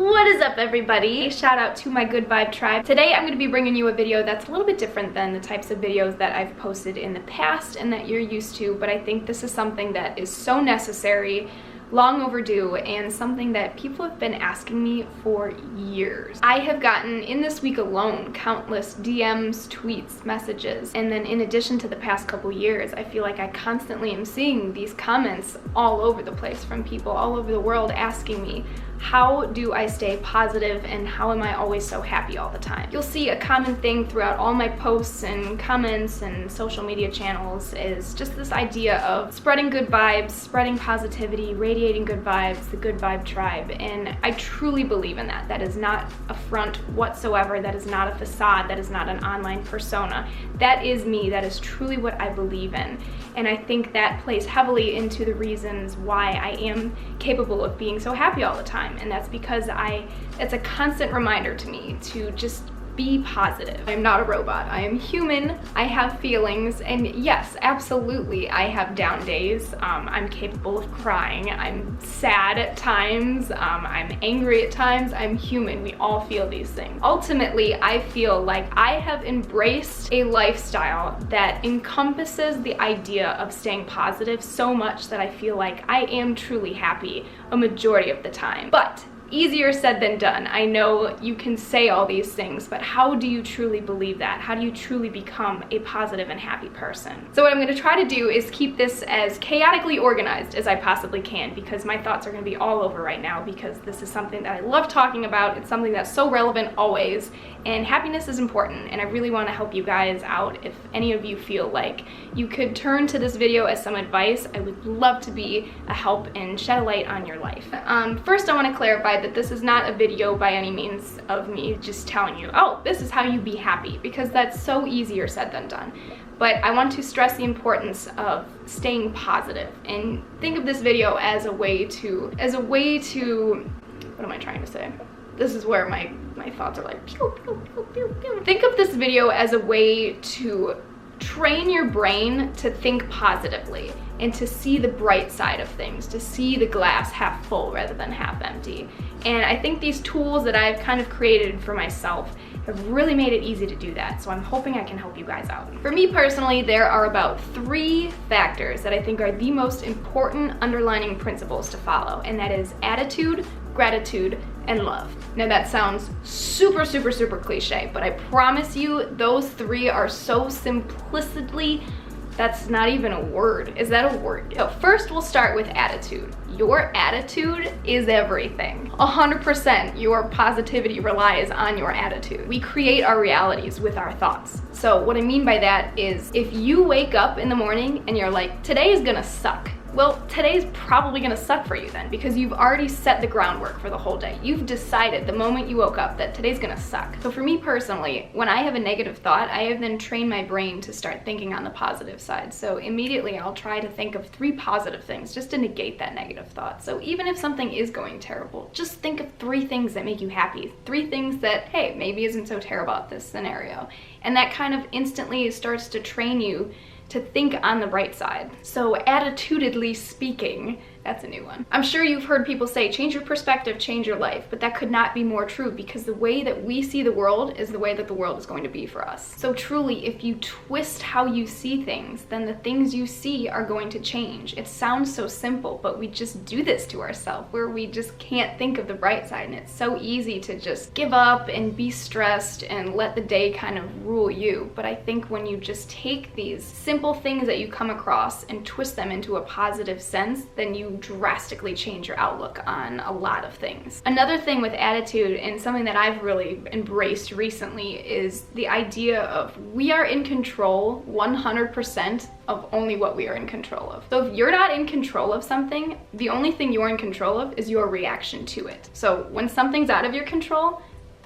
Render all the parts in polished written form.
What is up, everybody? Shout out to my good vibe tribe. Today I'm going to be bringing you a video that's a little bit different than the types of videos that I've posted in the past and that you're used to, but I think this is something that is so necessary, long overdue, and something that people have been asking me for years. I have gotten, in this week alone, countless DMs, tweets, messages, and then in addition to the past couple years, I feel like I constantly am seeing these comments all over the place from people all over the world asking me, how do I stay positive and how am I always so happy all the time? You'll see a common thing throughout all my posts and comments and social media channels is just this idea of spreading good vibes, spreading positivity, radiating good vibes, the good vibe tribe, and I truly believe in that. That is not a front whatsoever. That is not a facade. That is not an online persona. That is me. That is truly what I believe in, and I think that plays heavily into the reasons why I am capable of being so happy all the time. And that's because it's a constant reminder to me to just be positive. I'm not a robot. I am human. I have feelings, and yes, absolutely, I have down days. I'm capable of crying. I'm sad at times. I'm angry at times. I'm human. We all feel these things. Ultimately, I feel like I have embraced a lifestyle that encompasses the idea of staying positive so much that I feel like I am truly happy a majority of the time. But easier said than done. I know you can say all these things, but how do you truly believe that? How do you truly become a positive and happy person? So what I'm going to try to do is keep this as chaotically organized as I possibly can, because my thoughts are going to be all over right now, because this is something that I love talking about. It's something that's so relevant always, and happiness is important, and I really want to help you guys out. If any of you feel like you could turn to this video as some advice, I would love to be a help and shed a light on your life. First, I want to clarify that this is not a video by any means of me just telling you, oh, this is how you be happy, because that's so easier said than done. But I want to stress the importance of staying positive, and think of this video as a way to, what am I trying to say? This is where my thoughts are like, pew, pew, pew, pew, pew. Think of this video as a way to train your brain to think positively and to see the bright side of things, to see the glass half full rather than half empty. And I think these tools that I've kind of created for myself have really made it easy to do that, so I'm hoping I can help you guys out. For me personally, there are about 3 factors that I think are the most important underlining principles to follow, and that is attitude, gratitude, and love. Now that sounds super cliche, but I promise you those 3 are so simplistically, that's not even a word. Is that a word? So first we'll start with attitude. Your attitude is everything. 100% your positivity relies on your attitude. We create our realities with our thoughts. So what I mean by that is if you wake up in the morning and you're like, today is gonna suck, well, today's probably gonna suck for you then, because you've already set the groundwork for the whole day. You've decided the moment you woke up that today's gonna suck. So for me personally, when I have a negative thought, I have then trained my brain to start thinking on the positive side. So immediately I'll try to think of 3 positive things just to negate that negative thought. So even if something is going terrible, just think of 3 things that make you happy. 3 things that, hey, maybe isn't so terrible at this scenario. And that kind of instantly starts to train you to think on the bright side. So attitudinally speaking, that's a new one. I'm sure you've heard people say, change your perspective, change your life, but that could not be more true, because the way that we see the world is the way that the world is going to be for us. So truly, if you twist how you see things, then the things you see are going to change. It sounds so simple, but we just do this to ourselves, where we just can't think of the bright side, and it's so easy to just give up and be stressed and let the day kind of rule you. But I think when you just take these simple things that you come across and twist them into a positive sense, then you drastically change your outlook on a lot of things. Another thing with attitude, and something that I've really embraced recently, is the idea of we are in control 100% of only what we are in control of. So if you're not in control of something, the only thing you're in control of is your reaction to it. So when something's out of your control,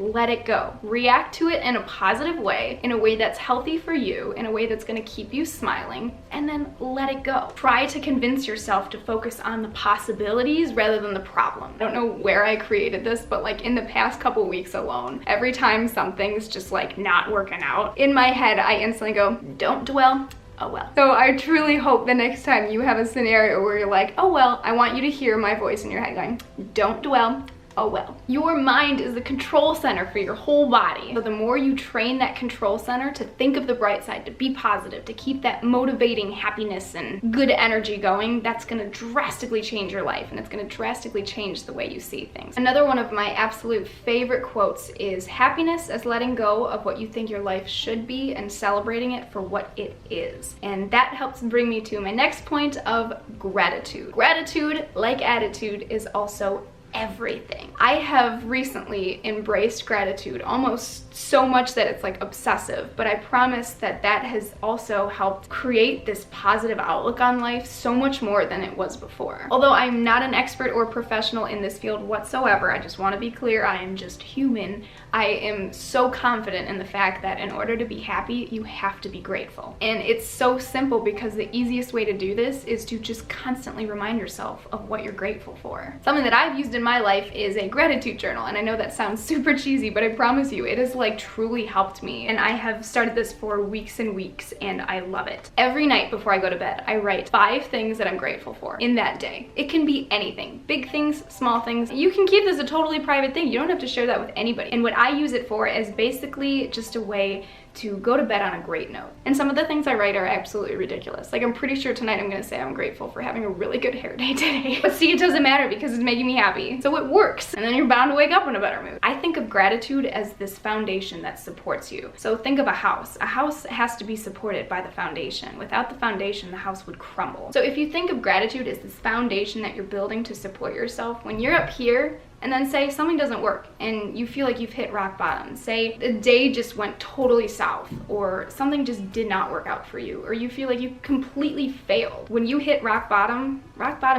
let it go. React to it in a positive way, in a way that's healthy for you, in a way that's gonna keep you smiling, and then let it go. Try to convince yourself to focus on the possibilities rather than the problem. I don't know where I created this, but like in the past couple weeks alone, every time something's just like not working out, in my head I instantly go, don't dwell, oh well. So I truly hope the next time you have a scenario where you're like, oh well, I want you to hear my voice in your head going, don't dwell, oh well. Your mind is the control center for your whole body. So the more you train that control center to think of the bright side, to be positive, to keep that motivating happiness and good energy going, that's gonna drastically change your life, and it's gonna drastically change the way you see things. Another one of my absolute favorite quotes is, happiness is letting go of what you think your life should be and celebrating it for what it is. And that helps bring me to my next point of gratitude. Gratitude, like attitude, is also everything. I have recently embraced gratitude almost so much that it's like obsessive, but I promise that that has also helped create this positive outlook on life so much more than it was before. Although I'm not an expert or professional in this field whatsoever, I just want to be clear, I am just human. I am so confident in the fact that in order to be happy, you have to be grateful. And it's so simple because the easiest way to do this is to just constantly remind yourself of what you're grateful for. Something that I've used in my life is a gratitude journal, and I know that sounds super cheesy, but I promise you, it has like truly helped me. And I have started this for weeks and weeks, and I love it. Every night before I go to bed, I write 5 things that I'm grateful for in that day. It can be anything, big things, small things. You can keep this a totally private thing. You don't have to share that with anybody. And what I use it for is basically just a way to go to bed on a great note. And some of the things I write are absolutely ridiculous. Like, I'm pretty sure tonight I'm gonna say I'm grateful for having a really good hair day today. But see, it doesn't matter because it's making me happy. So it works. And then you're bound to wake up in a better mood. I think of gratitude as this foundation that supports you. So think of a house. A house has to be supported by the foundation. Without the foundation, the house would crumble. So if you think of gratitude as this foundation that you're building to support yourself, when you're up here, and then say something doesn't work and you feel like you've hit rock bottom. Say the day just went totally south, or something just did not work out for you, or you feel like you completely failed. When you hit rock bottom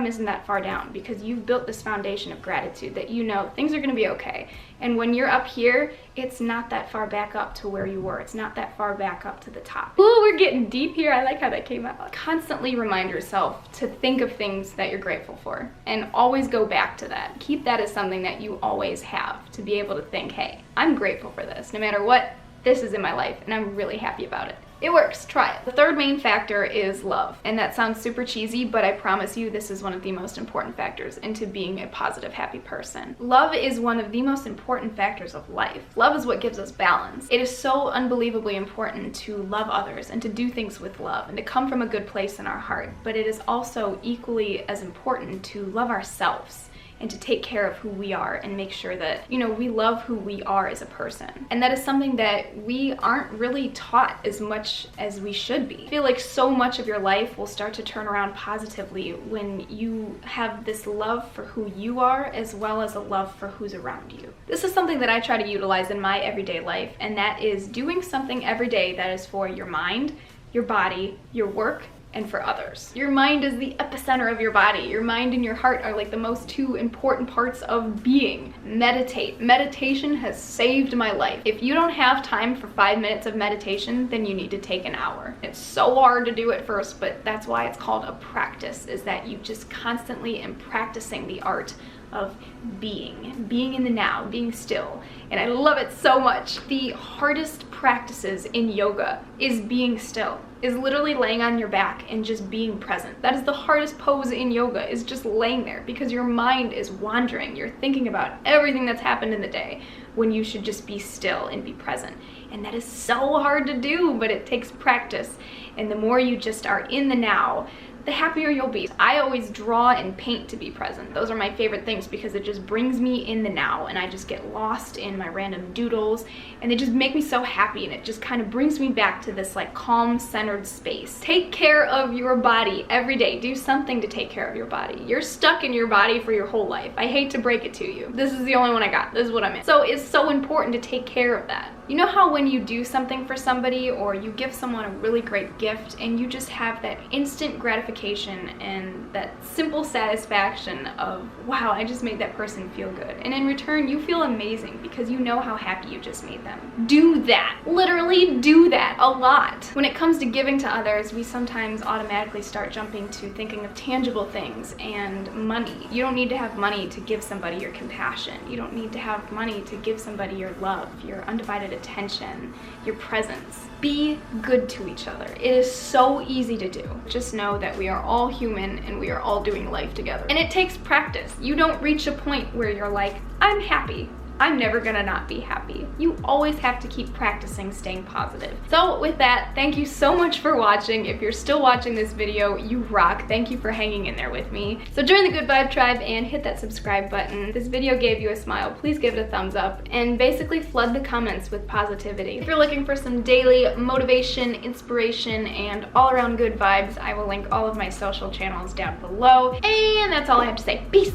isn't that far down because you've built this foundation of gratitude that you know things are gonna be okay. And when you're up here, it's not that far back up to where you were. It's not that far back up to the top. Ooh, we're getting deep here. I like how that came out. Constantly remind yourself to think of things that you're grateful for and always go back to that. Keep that as something that you always have, to be able to think, hey, I'm grateful for this. No matter what, this is in my life and I'm really happy about it. It works, try it. The third main factor is love. And that sounds super cheesy, but I promise you this is one of the most important factors into being a positive, happy person. Love is one of the most important factors of life. Love is what gives us balance. It is so unbelievably important to love others and to do things with love and to come from a good place in our heart. But it is also equally as important to love ourselves and to take care of who we are and make sure that, you know, we love who we are as a person. And that is something that we aren't really taught as much as we should be. I feel like so much of your life will start to turn around positively when you have this love for who you are as well as a love for who's around you. This is something that I try to utilize in my everyday life, and that is doing something every day that is for your mind, your body, your work, and for others. Your mind is the epicenter of your body. Your mind and your heart are like the most 2 important parts of being. Meditate. Meditation has saved my life. If you don't have time for 5 minutes of meditation, then you need to take an hour. It's so hard to do at first, but that's why it's called a practice, is that you just constantly am practicing the art of being in the now, being still. And I love it so much. The hardest practices in yoga is being still, is literally laying on your back and just being present. That is the hardest pose in yoga, is just laying there, because your mind is wandering. You're thinking about everything that's happened in the day when you should just be still and be present. And that is so hard to do, but it takes practice. And the more you just are in the now, the happier you'll be. I always draw and paint to be present. Those are my favorite things because it just brings me in the now, and I just get lost in my random doodles, and they just make me so happy, and it just kind of brings me back to this like calm, centered space. Take care of your body every day. Do something to take care of your body. You're stuck in your body for your whole life. I hate to break it to you. This is the only one I got. This is what I'm in. So it's so important to take care of that. You know how when you do something for somebody or you give someone a really great gift and you just have that instant gratification and that simple satisfaction of, wow, I just made that person feel good. And in return, you feel amazing because you know how happy you just made them. Do that. Literally do that a lot. When it comes to giving to others, we sometimes automatically start jumping to thinking of tangible things and money. You don't need to have money to give somebody your compassion. You don't need to have money to give somebody your love, your undivided attention, your presence. Be good to each other. It is so easy to do. Just know that we are all human and we are all doing life together. And it takes practice. You don't reach a point where you're like, I'm happy. I'm never gonna not be happy. You always have to keep practicing staying positive. So with that, thank you so much for watching. If you're still watching this video, you rock. Thank you for hanging in there with me. So join the Good Vibe Tribe and hit that subscribe button. If this video gave you a smile, please give it a thumbs up and basically flood the comments with positivity. If you're looking for some daily motivation, inspiration, and all around good vibes, I will link all of my social channels down below. And that's all I have to say. Peace.